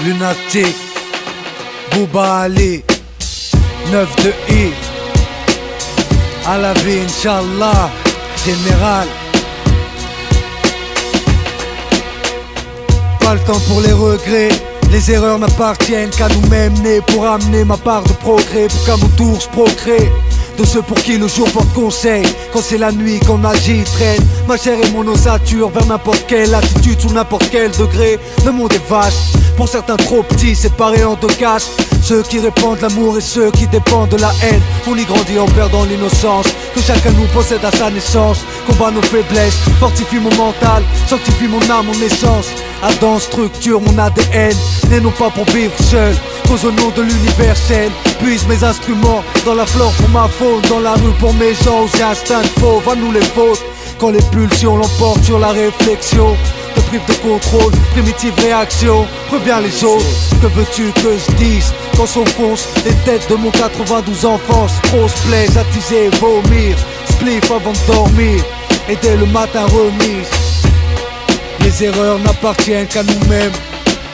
Lunatic, Bouba Ali, 9 de I, à la vie, Inch'Allah, général. Pas le temps pour les regrets, les erreurs n'appartiennent qu'à nous-mêmes, nés pour amener ma part de progrès, pour qu'à mon tour je procrée. De ceux pour qui le jour porte conseil, quand c'est la nuit qu'on agit, traîne ma chair et mon ossature vers n'importe quelle attitude, sous n'importe quel degré. Le monde est vaste, pour certains trop petits, séparés en deux caches. Ceux qui répandent l'amour et ceux qui dépendent de la haine. On y grandit en perdant l'innocence que chacun nous possède à sa naissance. Combat nos faiblesses, fortifie mon mental, sanctifie mon âme, mon essence. Adam structure mon ADN, né non pas pour vivre seul, cause au nom de l'universel. Puise mes instruments dans la flore pour ma faune, dans la rue pour mes gens, j'ai instinct de fauve, à nous les fautes. Quand les pulsions l'emportent sur la réflexion, te prive de contrôle, primitive réaction, préviens les autres. Que veux-tu que je dise quand s'enfoncent les têtes de mon 92 enfance? Trop se plaise, attiser, vomir, spliff avant de dormir, et dès le matin remise. Les erreurs n'appartiennent qu'à nous-mêmes,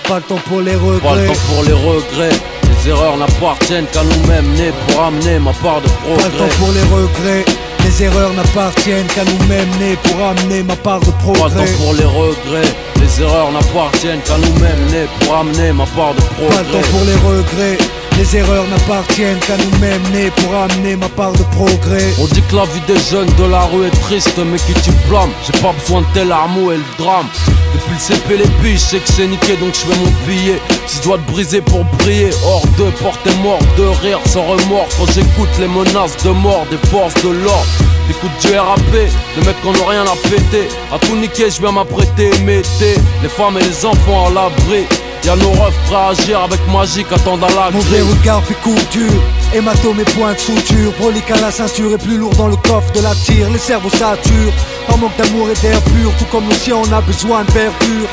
pas le temps pour les regrets. Pas le temps pour les regrets, les erreurs n'appartiennent qu'à nous-mêmes, nés pour amener ma part de progrès. Pas le temps pour les regrets, les erreurs n'appartiennent qu'à nous-mêmes, nés pour amener ma part de progrès. Pas le temps pour les regrets, les erreurs n'appartiennent qu'à nous-mêmes, nés pour amener ma part de progrès. Pas le temps pour les regrets, les erreurs n'appartiennent qu'à nous-mêmes, nés pour amener ma part de progrès. On dit que la vie des jeunes de la rue est triste, mais qui tu blâmes? J'ai pas besoin de tel armeau et le drame. Depuis le CP les billes, je sais que c'est niqué donc je fais mon billet. Si je dois te briser pour briller, hors de portée mort, de rire sans remords. Quand j'écoute les menaces de mort des forces de l'ordre, j'écoute du RAP, les mecs qui n'ont rien à péter. À tout niquer, je viens m'apprêter, mettez les femmes et les enfants à l'abri. Y'a nos refs prêts à agir avec magie qu'attendent à la Mauvais regard puis couture, hématome et points de suture. Brolique à la ceinture et plus lourd dans le coffre de la tire. Les cerveaux saturent, par manque d'amour et d'air pur. Tout comme nos chiens on a besoin de verdure.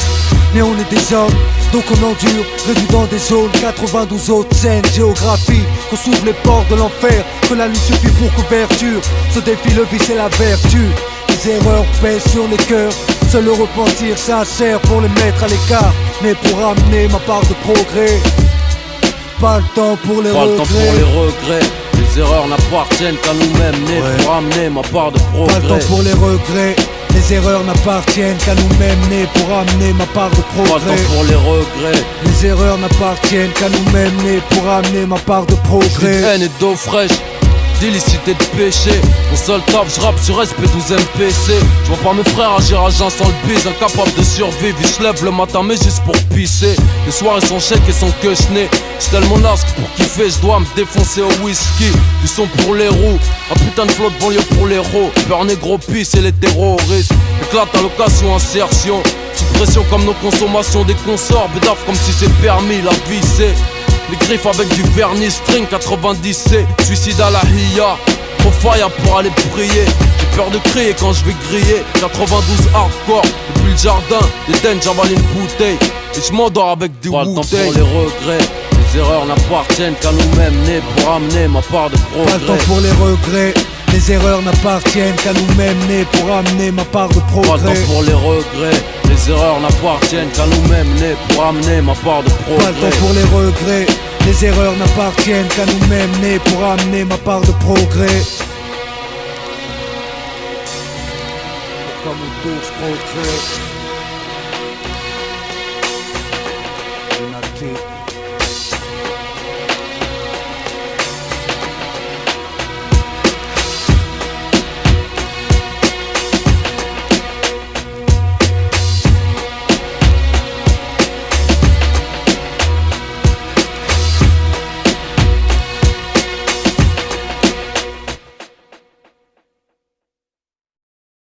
Mais on est des hommes, donc on endure. Réduit dans des zones, 92 autres scènes. Géographie, qu'on s'ouvre les portes de l'enfer. Que la nuit suffit pour couverture. Ce défi, le vice et la vertu. Les erreurs pèsent sur les cœurs. Seul le repentir sincère pour les mettre à l'écart, mais pour amener ma part de progrès. Pas le temps pour les regrets. Pas le temps pour les regrets, les erreurs n'appartiennent qu'à nous-mêmes, nés pour amener ma part de progrès. Pas le temps pour les regrets, les erreurs n'appartiennent qu'à nous-mêmes, nés pour amener ma part de progrès. Pas le temps pour les regrets, les erreurs n'appartiennent qu'à nous-mêmes, nés pour amener ma part de progrès. Haine et d'eau fraîche, d'illicité de péché. Mon seul taf, j'rappe sur SP12 MPC. J'vois pas mes frères agir à jeun sans le bise, incapable de survivre. Ils se lèvent le matin mais juste pour pisser. Les soirées sont chèques et sont que chenés. J'telle mon asque pour kiffer, j'dois me défoncer au whisky. Du son pour les roues, un putain de flotte banlieue pour les héros. Peur négro pisse et les terroristes éclate à l'occasion, insertion. Sous pression comme nos consommations des consorts. Bédaf comme si c'est permis, la vie c'est les griffes avec du vernis string 90C, suicide à la hiya. Trop fire pour aller prier. J'ai peur de crier quand je vais griller. 92 hardcore, depuis le jardin d'Eden j'avale une bouteille et je m'endors avec du Wu-Tang. Pas le temps pour les regrets, les erreurs n'appartiennent qu'à nous-mêmes, nés pour amener ma part de progrès. Pas le temps pour les regrets, les erreurs n'appartiennent qu'à nous-mêmes, nés pour amener ma part de progrès. Pas le temps pour les regrets, les erreurs n'appartiennent qu'à nous-mêmes, nés pour amener ma part de progrès. Pas le temps pour les regrets, les erreurs n'appartiennent qu'à nous-mêmes, nés pour amener ma part de progrès. Pour qu'à mon tour je progresse.